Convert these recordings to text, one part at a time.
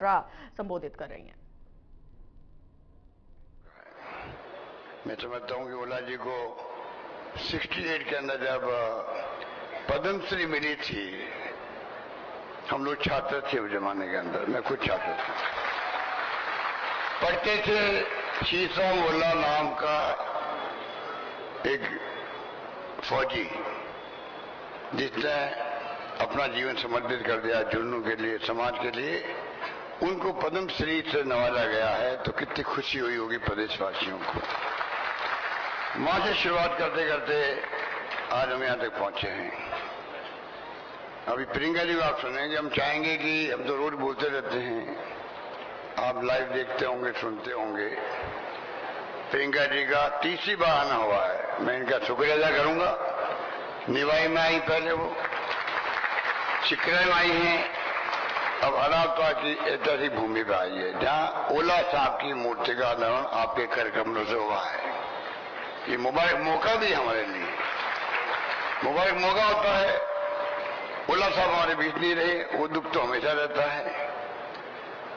संबोधित कर रही हैं। मैं समझता हूं कि ओला जी को 68 के अंदर जब पद्मश्री मिली थी, हम लोग छात्र थे उस जमाने के अंदर, मैं खुद छात्र था, पढ़ते थे। शीशम ओला नाम का एक फौजी जिसने अपना जीवन समर्पित कर दिया जुर्नों के लिए, समाज के लिए, उनको पद्मश्री से नवाजा गया है। तो कितनी खुशी हुई होगी प्रदेशवासियों को। वहां से शुरुआत करते करते आज हम यहां तक पहुंचे हैं। अभी प्रियंका जी को आप सुनेंगे, हम चाहेंगे कि हम तो रोज बोलते रहते हैं, आप लाइव देखते होंगे, सुनते होंगे। प्रियंका जी का तीसरी बार आना हुआ है, मैं इनका शुक्रिया अदा करूंगा। निवाई में आई, पहले वो शिकरे में आई हैं, अब अनावता की ऐतिहासिक भूमि पर आई है, जहां ओला साहब की मूर्ति का अनावरण आपके कार्यक्रमों से हुआ है। ये मुबारक मौका भी हमारे लिए मुबारक मौका होता है। ओला साहब हमारे बीच नहीं रहे, वो दुख तो हमेशा रहता है,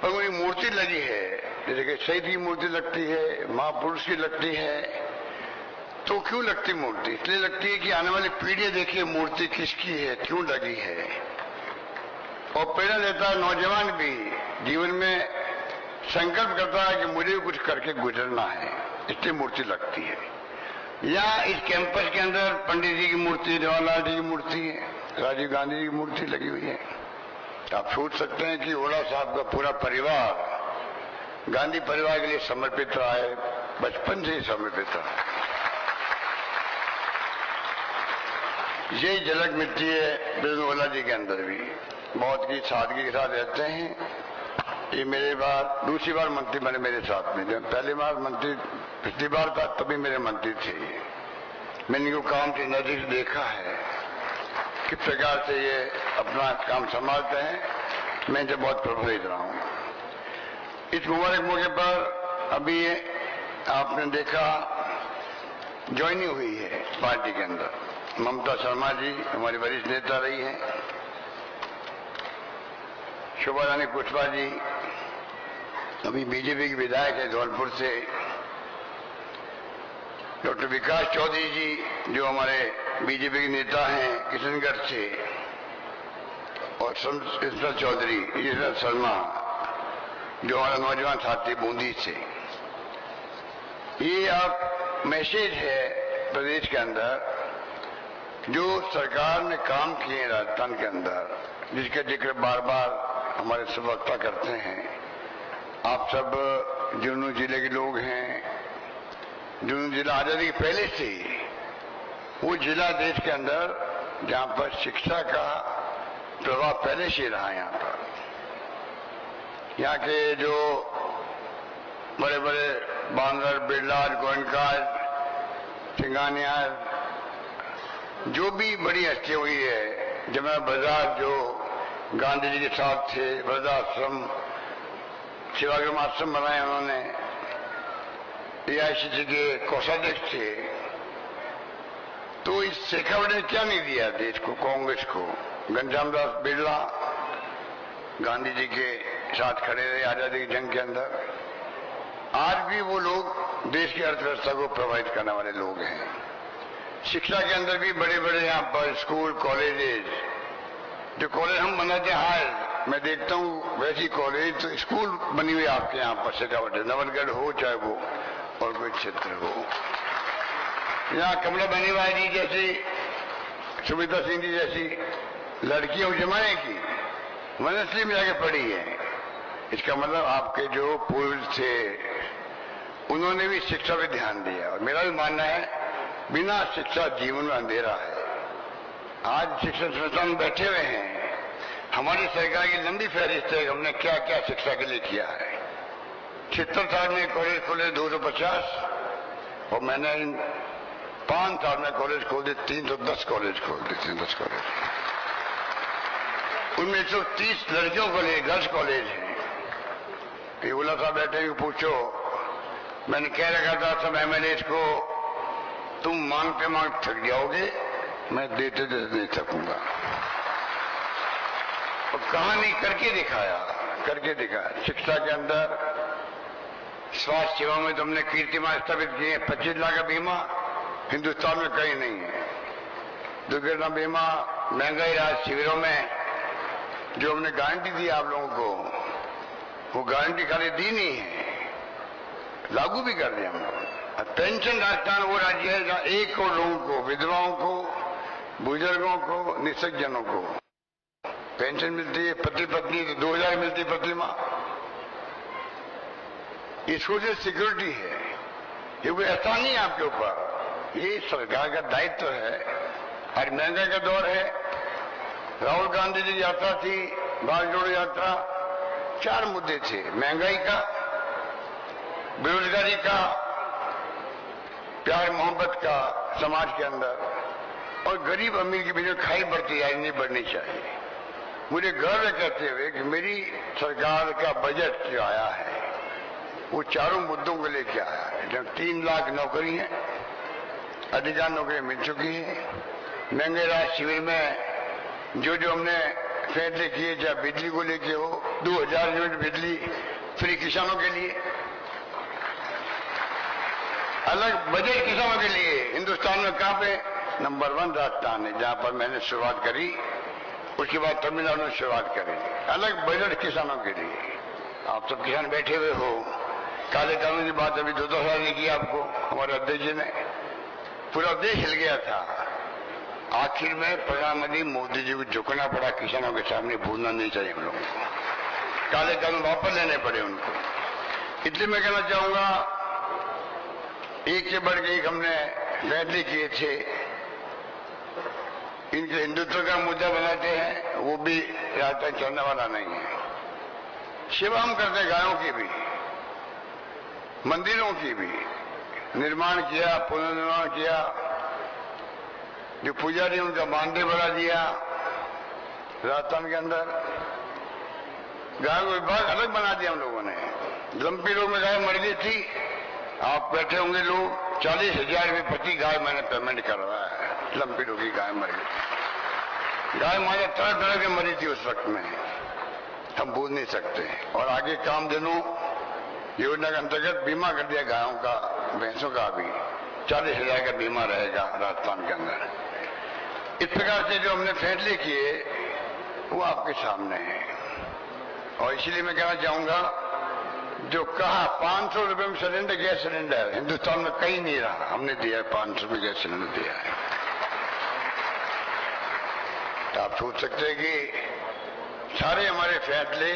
पर उनकी मूर्ति लगी है, जैसे कि शहीद की मूर्ति लगती है, महापुरुष की लगती है। तो क्यों लगती मूर्ति? इसलिए लगती है कि आने वाली पीढ़ी देखिए मूर्ति किसकी है, क्यों लगी है, और प्रेरणा देता है। नौजवान भी जीवन में संकल्प करता है कि मुझे कुछ करके गुजरना है, इसलिए मूर्ति लगती है। यहाँ इस कैंपस के अंदर पंडित जी की मूर्ति, जवाहरलाल जी की मूर्ति है, राजीव गांधी जी की मूर्ति लगी हुई है। आप सोच सकते हैं कि ओला साहब का पूरा परिवार गांधी परिवार के लिए समर्पित रहा है, बचपन से ही समर्पित रहा है। ये झलक मिलती है बिल्कुल ओला जी के अंदर भी, बहुत ही सादगी के साथ रहते हैं। ये मेरे बार दूसरी बार मंत्री बने मेरे साथ में, जब पहली बार मंत्री पिछली बार था तभी मेरे मंत्री थे। मैंने इनको काम के नजदीक देखा है किस प्रकार से ये अपना काम संभालते हैं। मैं इनसे बहुत प्रभावित रहा हूं। इस मुबारक मौके पर अभी आपने देखा ज्वाइनिंग हुई है पार्टी के अंदर। ममता शर्मा जी हमारी वरिष्ठ नेता रही हैं, शोभा रानी कुशवाहा जी अभी बीजेपी की विधायक है धौलपुर से, डॉक्टर विकास चौधरी जी जो हमारे बीजेपी के नेता हैं किशनगढ़ से, और ईश्वर चौधरी, ईश्वर शर्मा जो हमारा नौजवान साथी बूंदी से। ये आप मैसेज है प्रदेश के अंदर जो सरकार ने काम किए राजस्थान के अंदर, जिसका जिक्र बार बार हमारे सब वक्ता करते हैं। आप सब झुंझुनू जिले के लोग हैं। झुंझुनू जिला आजादी के पहले से वो जिला देश के अंदर जहां पर शिक्षा का प्रभाव पहले से रहा है। यहाँ पर यहाँ के जो बड़े बड़े बांगर, बिरला, गोयनकाल, सिंगानियार, जो भी बड़ी हस्ती हुई है, जमुना बाजार जो गांधी जी के साथ थे, वृद्धाश्रम, सेवाग्राम आश्रम बनाए उन्होंने, एआईसीसी के कोषाध्यक्ष थे। तो इस शेखावट ने क्या नहीं दिया देश को, कांग्रेस को? घनश्याम दास बिरला गांधी जी के साथ खड़े रहे आजादी की जंग के अंदर। आज भी वो लोग देश की अर्थव्यवस्था को प्रभावित करने वाले लोग हैं। शिक्षा के अंदर भी बड़े बड़े यहाँ पर स्कूल, कॉलेजेस, जो कॉलेज हम बनाते हैं, मैं देखता हूँ वैसी कॉलेज तो स्कूल बनी हुई आपके यहाँ पर शेखावट, नवलगढ़ हो चाहे वो और कोई क्षेत्र हो। यहाँ कमला बनीवाल जी जैसी, सुमित्रा सिंह जी जैसी लड़कियां उस जमाने की वनश्री में जाके पढ़ी है। इसका मतलब आपके जो पूर्वज थे उन्होंने भी शिक्षा पे ध्यान दिया। और मेरा भी मानना है बिना शिक्षा जीवन में अंधेरा है। आज शिक्षण संस्थान में बैठे हुए हैं, हमारी सरकार की लंबी फहरिस्त है हमने क्या क्या शिक्षा के लिए किया है। 76 साल में कॉलेज खोले 250, और मैंने 5 साल में कॉलेज खोल दिए 310 कॉलेज खोल दिए, 310 कॉलेज। उनमें 130 लड़कियों को लिए गर्ल्स कॉलेज है। ओला साहब बैठे हुए पूछो, मैंने कह रखा था सब एमएलए को, तुम मांगते मांग थक जाओगे, मैं देते देते नहीं थकूंगा। और कहानी करके दिखाया करके दिखा। शिक्षा के अंदर, स्वास्थ्य सेवा में तो हमने कीर्तिमान स्थापित किए। 25 लाख का बीमा हिंदुस्तान में कहीं नहीं है। दुर्घटना बीमा, महंगाई राहत शिविरों में जो हमने गारंटी दी आप लोगों को, वो गारंटी खाली दी नहीं है, लागू भी कर दिया हम लोग। पेंशन राजस्थान वो राज्य है जहां 1 करोड़ लोगों को, विधवाओं को, बुजुर्गों को, निःशक्तजनों को पेंशन मिलती है। पति पत्नी तो 2000 मिलती प्रति माह। ये सोशल सिक्योरिटी है, ये कोई एहसान नहीं है आपके ऊपर, ये सरकार का दायित्व है। आज महंगाई का दौर है। राहुल गांधी जी की यात्रा थी, भारत जोड़ो यात्रा। 4 मुद्दे थे, महंगाई का, बेरोजगारी का, प्यार मोहब्बत का समाज के अंदर, और गरीब अमीर के बीच में खाई बढ़ती है, नहीं बढ़नी चाहिए। मुझे गर्व है कहते हुए कि मेरी सरकार का बजट जो आया है वो चारों मुद्दों को लेकर आया है। जब 3 लाख नौकरी है, अधिकार नौकरियां मिल चुकी है। महंगाई राहत शिविर में जो जो हमने फैसले किए, चाहे बिजली को लेके हो, 2000 यूनिट बिजली फ्री किसानों के लिए, अलग बजट किसानों के लिए। हिंदुस्तान में कहां पे नंबर 1 राजस्थान है, जहां पर मैंने शुरुआत करी। उसके बाद तमिलनाडु में शुरुआत करी, अलग बजट किसानों के लिए। आप सब किसान बैठे हुए हो। काले कानून की बात अभी 2 साल नहीं की आपको, हमारे अध्यक्ष जी ने। पूरा देश हिल गया था। आखिर में प्रधानमंत्री मोदी जी को झुकना पड़ा किसानों के सामने, भूलना नहीं चाहिए हम लोगों को। काले कानून वापस लेने पड़े उनको। इसलिए मैं कहना चाहूंगा, एक से बढ़ के एक हमने फैसले किए थे। इनके हिंदुत्व का मुद्दा बनाते हैं, वो भी राजस्थान चलने वाला नहीं है। सेवा हम करते हैं, गायों की भी, मंदिरों की भी निर्माण किया, पुनर्निर्माण किया। जो पुजारी उनका मानदेय बढ़ा दिया राजस्थान के अंदर। गायों का विभाग अलग बना दिया हम लोगों ने। लंपी रोग में गाय मर गई थी, आप बैठे होंगे लोग, 40,000 रुपये प्रति गाय मैंने पेमेंट करवाया है। लंपी रोग की गाय मर गई। गाय मारे तरह तरह के मरी थी उस वक्त में, हम भूल नहीं सकते। और आगे कामधेनु योजना के अंतर्गत बीमा कर दिया गायों का, भैंसों का भी 40,000 का बीमा रहेगा राजस्थान के अंदर। इस प्रकार से जो हमने फैसले किए वो आपके सामने है। और इसलिए मैं कहना चाहूंगा, जो कहा 500 रुपए में सिलेंडर, गैस सिलेंडर हिंदुस्तान में कहीं नहीं रहा, हमने दिया 500 में गैस सिलेंडर दिया है। तो आप सोच सकते हैं कि सारे हमारे फैसले,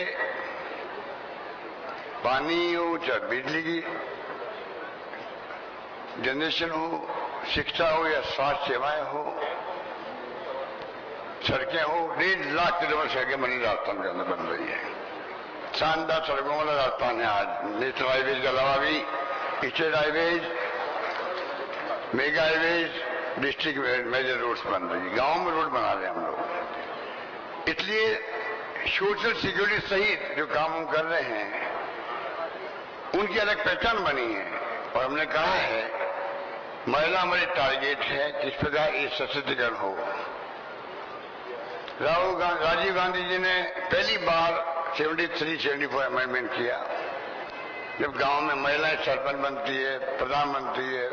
पानी हो, चाहे बिजली की जनरेशन हो, शिक्षा हो या स्वास्थ्य सेवाएं हो, सड़कें हो, 1.5 लाख किलोमीटर सड़कें बनी राजस्थान के अंदर बन रही है। शानदार सड़कों वाला राजस्थान है आज। नेशनल हाईवेज के अलावा भी state highways, mega highways, district major roads बन रही है। गांव में रोड बना रहे हैं हम लोग। इसलिए सोशल सिक्योरिटी सहित जो काम हम कर रहे हैं उनकी अलग पहचान बनी है। और हमने कहा है, महिला हमारी टारगेट है, किस प्रकार ये सशक्तिकरण हो। राजीव गांधी जी ने पहली बार 73-74 अमेंडमेंट किया। जब गांव में महिलाएं सरपंच बनती है, प्रधानमंत्री है,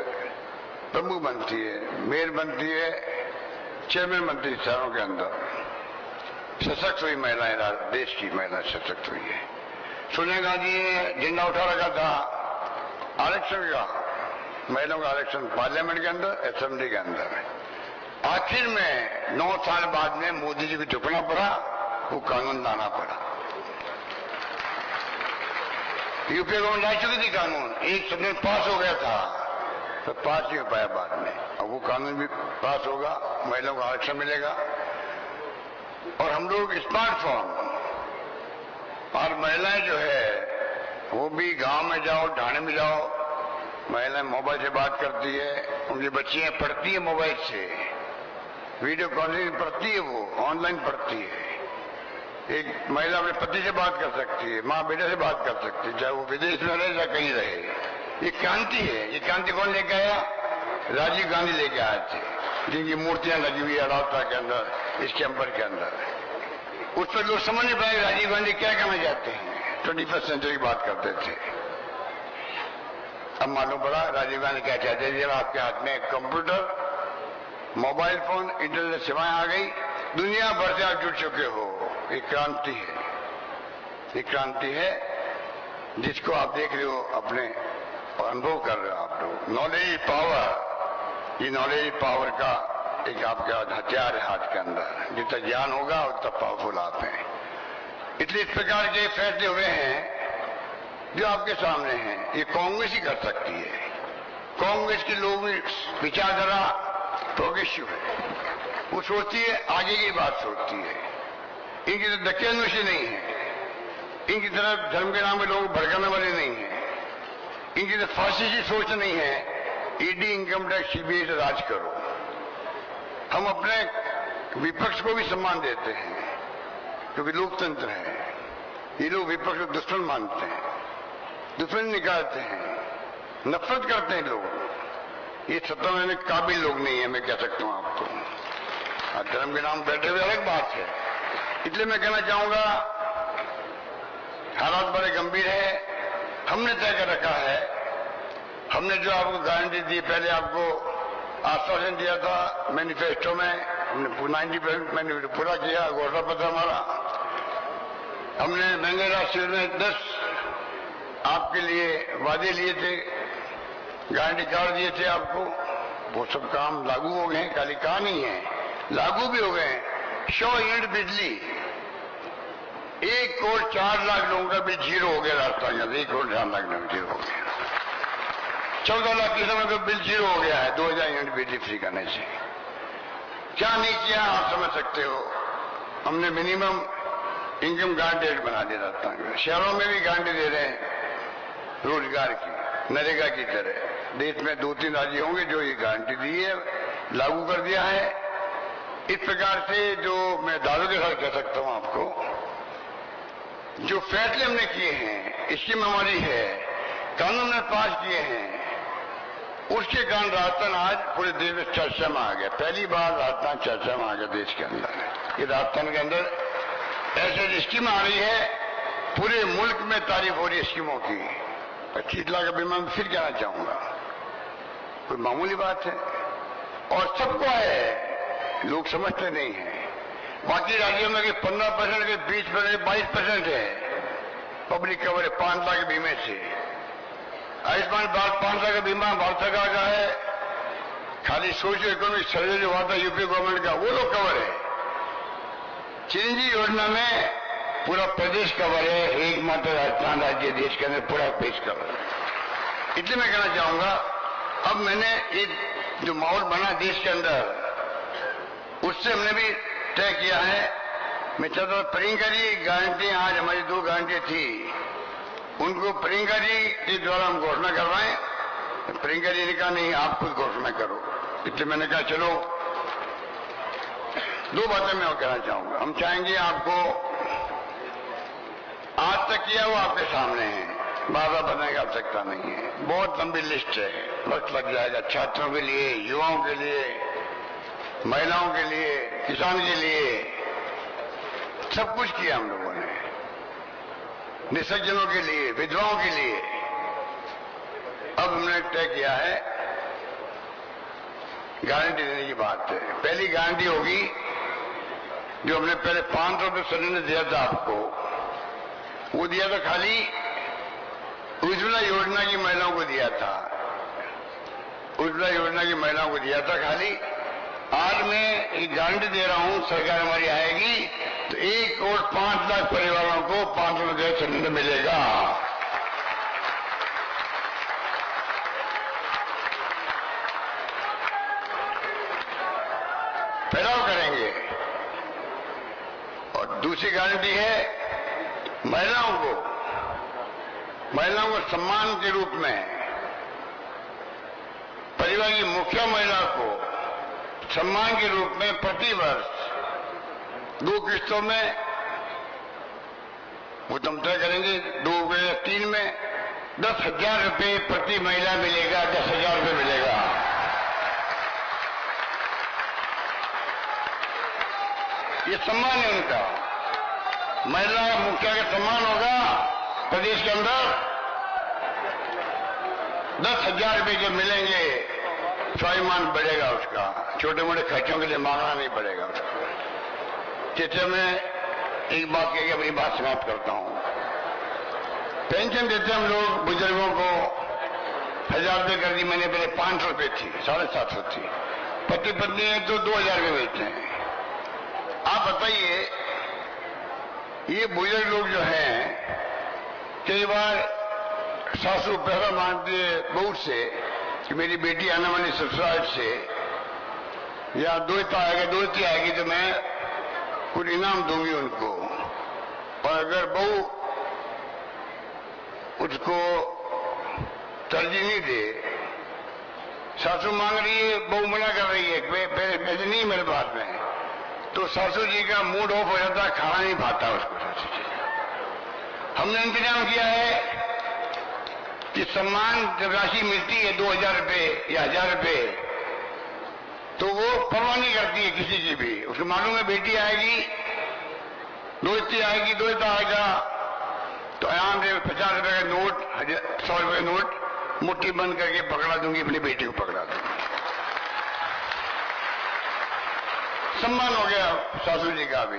प्रमुख बनती है, मेयर बनती है, चेयरमैन बनती है, शहरों के अंदर सशक्त हुई महिलाएं, देश की महिलाएं सशक्त हुई है। सोनिया गांधी ने झंडा उठा रखा था आरक्षण का, महिलाओं का आरक्षण पार्लियामेंट के अंदर, असेंबली के अंदर। आखिर में 9 साल बाद में मोदी जी को झुकना पड़ा, वो कानून लाना पड़ा। यूपीए गवर्नमेंट ला चुकी थी कानून, एक समय पास हो गया था, तो पास ही हो पाया बाद में। अब वो कानून भी पास होगा, महिलाओं को आरक्षण मिलेगा। और हम लोग स्मार्टफोन, और महिलाएं जो है वो भी गांव में जाओ, ढाणे में जाओ, महिलाएं मोबाइल से बात करती है, उनकी बच्चियां पढ़ती है मोबाइल से, वीडियो कॉन्फ्रेंसिंग पढ़ती है, वो ऑनलाइन पढ़ती है। एक महिला अपने पति से बात कर सकती है, माँ बेटे से बात कर सकती है, चाहे वो विदेश में रहे या कहीं रहे। ये क्रांति है। ये क्रांति कौन लेके आया? राजीव गांधी लेके आए थे, जिनकी मूर्तियां लगी हुई है राजस्थान के अंदर, इस चैम्बर के अंदर। उस पर लोग समझ नहीं पाए राजीव गांधी क्या कहना चाहते हैं। 21st सेंचुरी की बात करते थे। अब मालूम पड़ा राजीव गांधी क्या चाहते थे। जब आपके हाथ में कंप्यूटर, मोबाइल फोन, इंटरनेट सेवाएं आ गई, दुनिया भर से आप जुड़ चुके हो। एक क्रांति है, एक क्रांति है जिसको आप देख रहे हो, अपने अनुभव कर रहे हो आप लोग। नॉलेज पावर, ये नॉलेज पावर का एक आपका हथियार है हाथ के अंदर। जितना ज्ञान होगा उतना पावरफुल आप हैं। इसलिए इस प्रकार के फैसले हुए हैं जो आपके सामने हैं, ये कांग्रेस ही कर सकती है। कांग्रेस के लोग विचारधारा प्रोग्रेसिव है, वो सोचती है आगे की बात सोचती है। इनकी तरफ दकियानुशी नहीं है, इनकी तरफ धर्म के नाम पे लोग भड़काने वाले नहीं है, इनकी तरफ फासिस्टी सोच नहीं है। ईडी, इनकम टैक्स, सीबीआई से राज करो। हम अपने विपक्ष को भी सम्मान देते हैं क्योंकि लोकतंत्र है। ये लोग विपक्ष को दुश्मन मानते हैं, दुश्मन निकालते हैं, नफरत करते हैं लोग। ये सत्ता में काबिल लोग नहीं है, मैं कह सकता हूं आपको। धर्म के नाम बैठे हुए अलग बात है। इसलिए मैं कहना चाहूंगा हालात बड़े गंभीर है। हमने तय कर रखा है, हमने जो आपको गारंटी दी, पहले आपको आश्वासन दिया था मैनिफेस्टो में, हमने 90% मैनिफेस्टो पूरा किया। घोषणा पत्र हमारा, हमने महंगे राष्ट्र में 10 आपके लिए वादे लिए थे, गारंटी कार्ड दिए थे आपको। वो सब काम लागू हो गए हैं, खाली कहा नहीं है, लागू भी हो गए हैं। 100 यूनिट बिजली, 1 करोड़ 4 लाख लोगों का बिल जीरो हो गया राजस्थान का। 1 करोड़ 4 लाख लोग जीरो हो गया। 14 लाख किसानों का बिल जीरो हो गया है 2000 यूनिट बिजली फ्री करने से। क्या नहीं किया आप समझ सकते हो। हमने मिनिमम इनकम गारंटी बना दिया राजस्थान में। शहरों में भी गारंटी दे रहे हैं रोजगार की, नरेगा की तरह। देश में 2-3 राज्य होंगे जो ये गारंटी दी है, लागू कर दिया है। इस प्रकार से जो मैं दावे के साथ कह सकता हूं आपको, जो फैसले हमने किए हैं, स्कीम हमारी है, कानून हमने पास किए हैं, उसके कारण राजस्थान आज पूरे देश में चर्चा में आ गया। पहली बार राजस्थान चर्चा में आ गया देश के अंदर। ये राजस्थान के अंदर ऐसे स्कीम आ रही है, पूरे मुल्क में तारीफ हो रही है स्कीमों की। 25 लाख का बीमा मैं फिर कहना चाहूंगा, कोई मामूली बात है और सबको है, लोग समझते नहीं है। बाकी राज्यों में 15%, 20%, 22% है पब्लिक कवर है 5 लाख के बीमे से। आयुष्मान भारत 5 लाख का बीमा भारत सरकार का है। खाली सोशियो इकोनॉमिक सर्वे जो हुआ था यूपी गवर्नमेंट का, वो लोग कवर है। चिरंजीवी योजना में पूरा प्रदेश कवर है, एकमात्र राजस्थान राज्य देश के अंदर पूरा प्रदेश कवर है। इसलिए मैं कहना चाहूंगा, अब मैंने एक जो माहौल बना देश के अंदर, उससे हमने भी तय किया है। मैं चाहता हूं प्रियंका जी गारंटी, आज हमारी 2 गारंटी थी, उनको प्रियंका जी के द्वारा हम घोषणा करवाएं। प्रियंका जी ने कहा नहीं आप खुद घोषणा करो। इसलिए मैंने कहा चलो 2 बातें मैं और कहना चाहूंगा। हम चाहेंगे आपको, आज तक किया वो आपके सामने है, बाधा बनाने की आवश्यकता नहीं है। बहुत लंबी लिस्ट है, वक्त लग जाएगा। छात्रों के लिए, युवाओं के लिए, महिलाओं के लिए, किसान के लिए, सब कुछ किया हम लोगों ने। निसज्जनों के लिए, विधवाओं के लिए। अब हमने तय किया है गारंटी देने की बात है। पहली गारंटी होगी जो हमने पहले 500 रुपये सिलेंडर दिया था आपको, वो दिया था खाली उज्ज्वला योजना की महिलाओं को दिया था। उज्ज्वला योजना की महिलाओं को दिया था खाली। आज मैं एक गारंटी दे रहा हूं, सरकार हमारी आएगी तो 1 करोड़ 5 लाख परिवारों को 500 रुपये सिलेंडर मिलेगा। फैलाव करेंगे। और दूसरी गारंटी है महिलाओं को सम्मान के रूप में, परिवार की मुखिया महिला को सम्मान के रूप में प्रति वर्ष 2 किस्तों में, वो तुम तय करेंगे 2 या 3 में 10,000 रुपये प्रति महिला मिलेगा। 10,000 रुपये मिलेगा। ये सम्मान है उनका। महिला मुखिया का सम्मान होगा प्रदेश के अंदर 10,000 रुपए जो मिलेंगे, स्वाभिमान बढ़ेगा उसका, छोटे मोटे खर्चों के लिए मांगना नहीं पड़ेगा उसको। चित्र में एक बात कह के अपनी बात समाप्त करता हूं। पेंशन देते हम लोग बुजुर्गों को 1,000 रुपये कर दी मैंने, पहले 500 रुपये थी, 750 थी। पति पत्नी है तो 2,000 रुपये मिलते हैं। आप बताइए, ये बुजुर्ग लोग जो हैं कई बार सासू पैसा मांगती है बहू से कि मेरी बेटी आने वाली ससुराल से या दोहता आएगी तो मैं कुछ इनाम दूंगी उनको। और अगर बहू उसको तरजीह नहीं दे, सासू मांग रही है, बहू मना कर रही है, पैसे नहीं मेरे पास में, तो सासू जी का मूड ऑफ हो जाता है, खाना नहीं पाता उसको सासू जी का। हमने इंतजाम किया है कि सम्मान जब राशि मिलती है 2,000 रुपये या 1,000 रुपये, तो वो परवाह नहीं करती है किसी की भी। उसको मालूम है बेटी आएगी, दोस्ती आएगी, दोस्ता आएगा, तो आराम से 50 रुपये का नोट, 100 रुपये का नोट मुट्ठी बंद करके पकड़ा दूंगी, अपनी बेटी को पकड़ा दूंगी। सम्मान हो गया सासू जी का भी,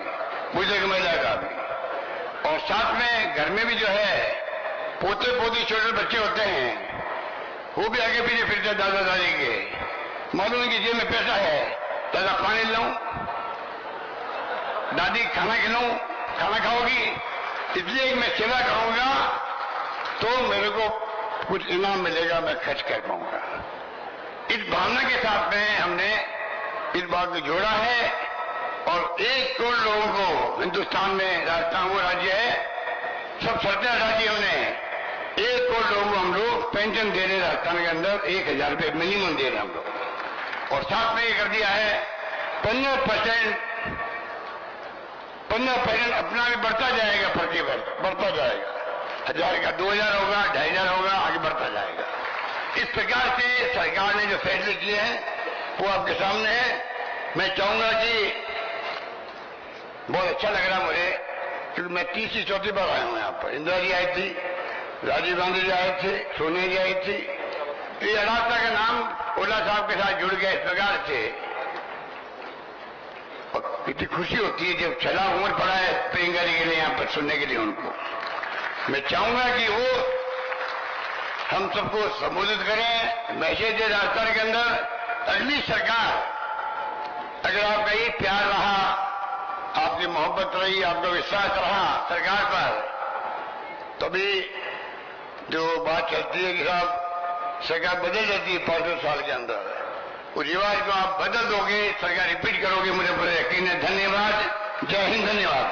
बुजुर्ग महिला का भी। और साथ में घर में भी जो है पोते पोती छोटे बच्चे होते हैं, वो भी आगे पीछे फिरते हैं दादा दादी के। मालूम है कि जेब में पैसा है, दादा पानी लाऊं, दादी खाना खिलाऊं, खाना खाओगी, इसलिए मैं सेवा करूंगा तो मेरे को कुछ इनाम मिलेगा, मैं खर्च कर पाऊंगा। इस भावना के साथ में हमने इस बात को जोड़ा है। और 1 करोड़ लोगों को हिंदुस्तान में, राजस्थान वो राज्य है, सब 17 राज्य हमने 1 करोड़ लोगों को हम लोग पेंशन दे रहे, राजस्थान के अंदर 1,000 रुपये मिनिमम दे रहे हम लोग। और साथ में ये कर दिया है 15% अपना भी बढ़ता जाएगा, प्रतिवर्ष बढ़ता जाएगा। 1,000 का 2,000 होगा, 2,500 होगा, आगे बढ़ता जाएगा। इस प्रकार से सरकार ने जो फैसले किए हैं वो आपके सामने है। मैं चाहूंगा कि बहुत अच्छा लग रहा मुझे, क्योंकि मैं 3री 4थी बार आया हूं यहाँ पर। इंदिरा जी आई थी, राजीव गांधी जी आए थे, सोनिया जी आई थी। ये अरास्ता का नाम ओला साहब के साथ जुड़ गया इस प्रकार से, और इतनी खुशी होती है जब चला उम्र पड़ा है प्रियंका जी के लिए यहाँ पर सुनने के लिए उनको। मैं चाहूंगा कि वो हम सबको संबोधित करें, मैसेज दे राजस्थान के अंदर। अगली सरकार, अगर आपका ये प्यार रहा, आपकी मोहब्बत रही, आपका विश्वास रहा सरकार पर, तभी जो बात चलती है कि साहब सरकार बदल जाती है 5 साल के अंदर, उस रिवाज को आप बदल दोगे, सरकार रिपीट करोगे, मुझे पूरा यकीन है। धन्यवाद, जय हिंद, धन्यवाद।